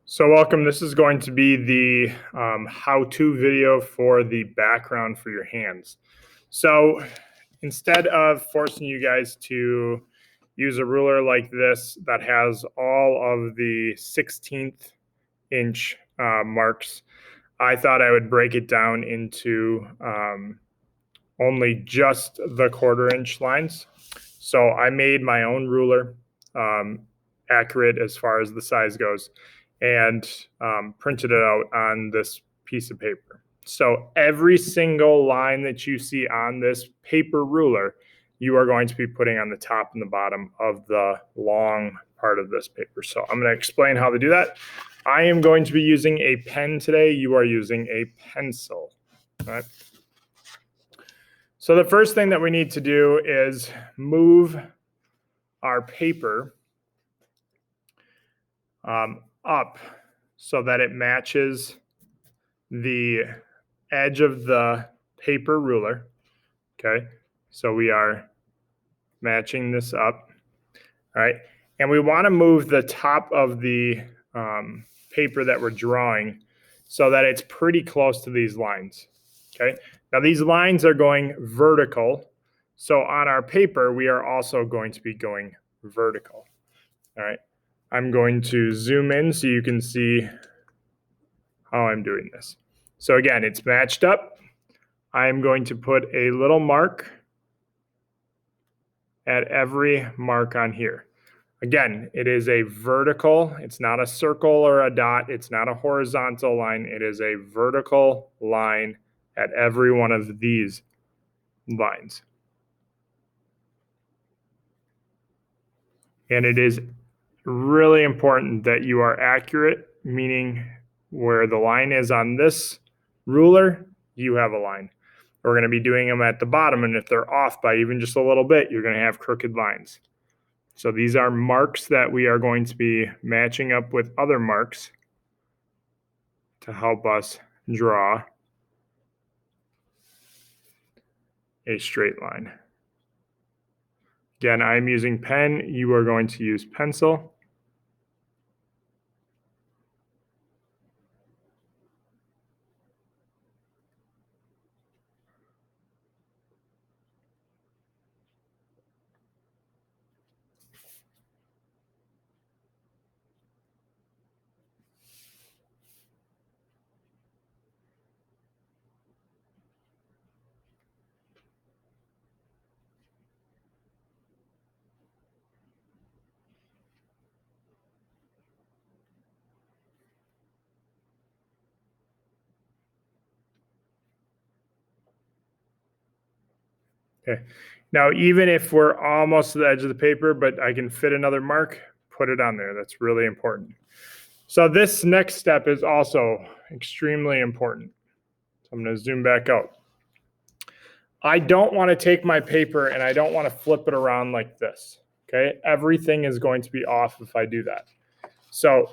So welcome, this is going to be the how-to video for the background for your hands. So instead of forcing you guys to use a ruler like this that has all of the 16th inch marks, I thought I would break it down into only just the 1/4 inch lines. So I made my own ruler, accurate as far as the size goes, and printed it out on this piece of paper. So every single line that you see on this paper ruler, you are going to be putting on the top and the bottom of the long part of this paper. So I'm going to explain how to do that. I am going to be using a pen today. You are using a pencil. All right. So the first thing that we need to do is move our paper up so that it matches the edge of the paper ruler. Okay, so we are matching this up. All right, and we want to move the top of the paper that we're drawing so that it's pretty close to these lines. Okay, now these lines are going vertical, so on our paper we are also going to be going vertical. All right, I'm going to zoom in so you can see how I'm doing this. So again, it's matched up. I'm going to put a little mark at every mark on here. Again, it is a vertical. It's not a circle or a dot. It's not a horizontal line. It is a vertical line at every one of these lines. And it is really important that you are accurate, meaning where the line is on this ruler, you have a line. We're going to be doing them at the bottom, and if they're off by even just a little bit, you're going to have crooked lines. So these are marks that we are going to be matching up with other marks to help us draw a straight line. Again, I'm using pen. You are going to use pencil. Okay. Now, even if we're almost to the edge of the paper, but I can fit another mark, put it on there. That's really important. So this next step is also extremely important. So I'm going to zoom back out. I don't want to take my paper and I don't want to flip it around like this. Okay. Everything is going to be off if I do that. So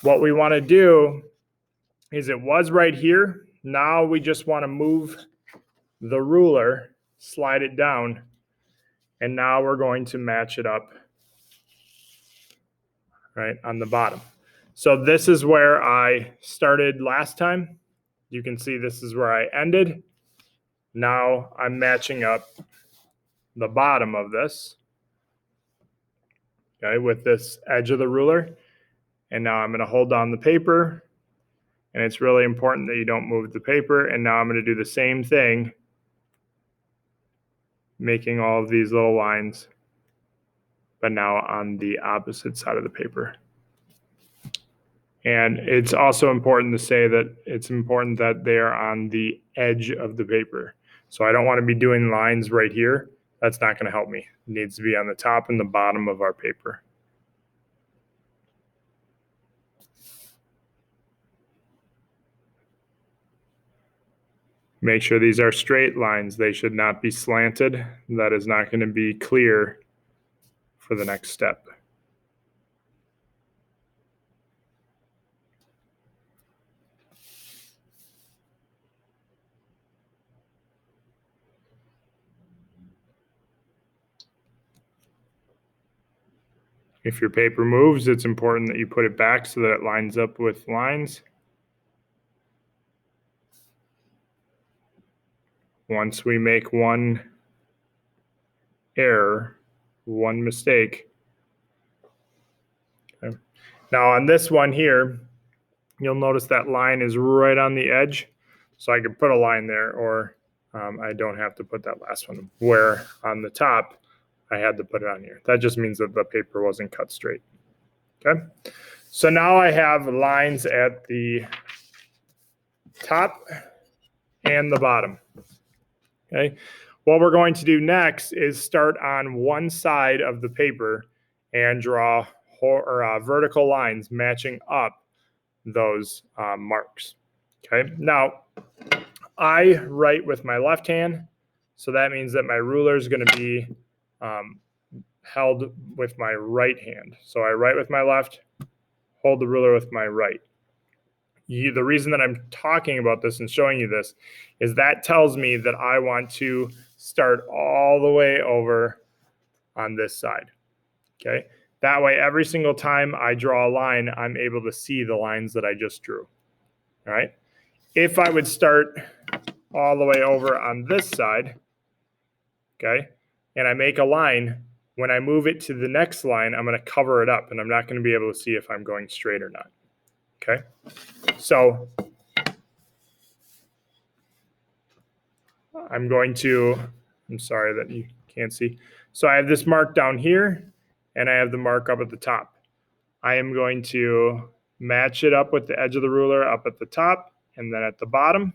what we want to do is it was right here. Now we just want to move the ruler, slide it down, and now we're going to match it up right on the bottom. So this is where I started last time. You can see this is where I ended. Now I'm matching up the bottom of this, okay, with this edge of the ruler. And now I'm going to hold down the paper. And it's really important that you don't move the paper. And now I'm going to do the same thing, making all of these little lines, but now on the opposite side of the paper. And it's also important to say that it's important that they are on the edge of the paper. So I don't want to be doing lines right here. That's not going to help me. It needs to be on the top and the bottom of our paper. Make sure these are straight lines. They should not be slanted. That is not going to be clear for the next step. If your paper moves, it's important that you put it back so that it lines up with lines. Once we make one error, one mistake. Okay. Now on this one here, you'll notice that line is right on the edge. So I could put a line there, or I don't have to put that last one, where on the top, I had to put it on here. That just means that the paper wasn't cut straight. Okay. So now I have lines at the top and the bottom. Okay. What we're going to do next is start on one side of the paper and draw vertical lines matching up those marks. Okay. Now, I write with my left hand, so that means that my ruler is going to be held with my right hand. So I write with my left, hold the ruler with my right. The reason that I'm talking about this and showing you this is that tells me that I want to start all the way over on this side. Okay. That way, every single time I draw a line, I'm able to see the lines that I just drew. All right. If I would start all the way over on this side, okay, and I make a line, when I move it to the next line, I'm going to cover it up, and I'm not going to be able to see if I'm going straight or not. Okay. So I'm sorry that you can't see. So I have this mark down here, and I have the mark up at the top. I am going to match it up with the edge of the ruler up at the top and then at the bottom.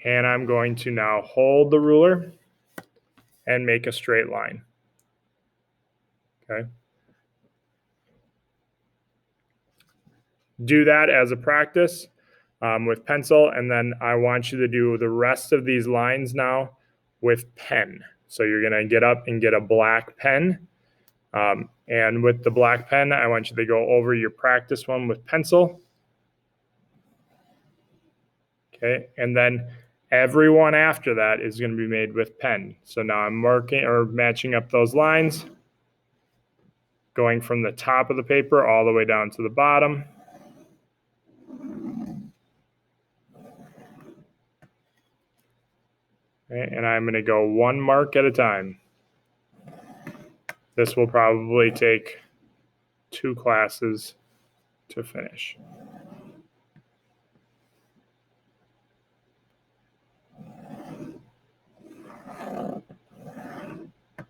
And I'm going to now hold the ruler and make a straight line. Okay. Do that as a practice with pencil, and then I want you to do the rest of these lines now with pen. So you're going to get up and get a black pen. And with the black pen, I want you to go over your practice one with pencil. Okay, and then everyone after that is going to be made with pen. So now I'm marking or matching up those lines, going from the top of the paper all the way down to the bottom. Okay, and I'm going to go one mark at a time. This will probably take 2 classes to finish.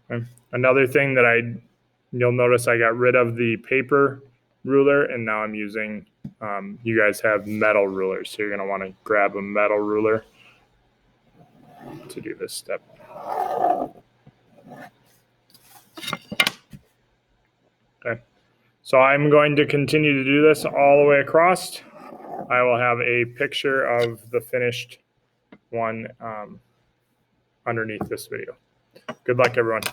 Okay. Another thing that you'll notice I got rid of the paper ruler, and now I'm using, you guys have metal rulers, so you're going to want to grab a metal ruler to do this step. Okay, so I'm going to continue to do this all the way across. I will have a picture of the finished one underneath this video. Good luck, everyone.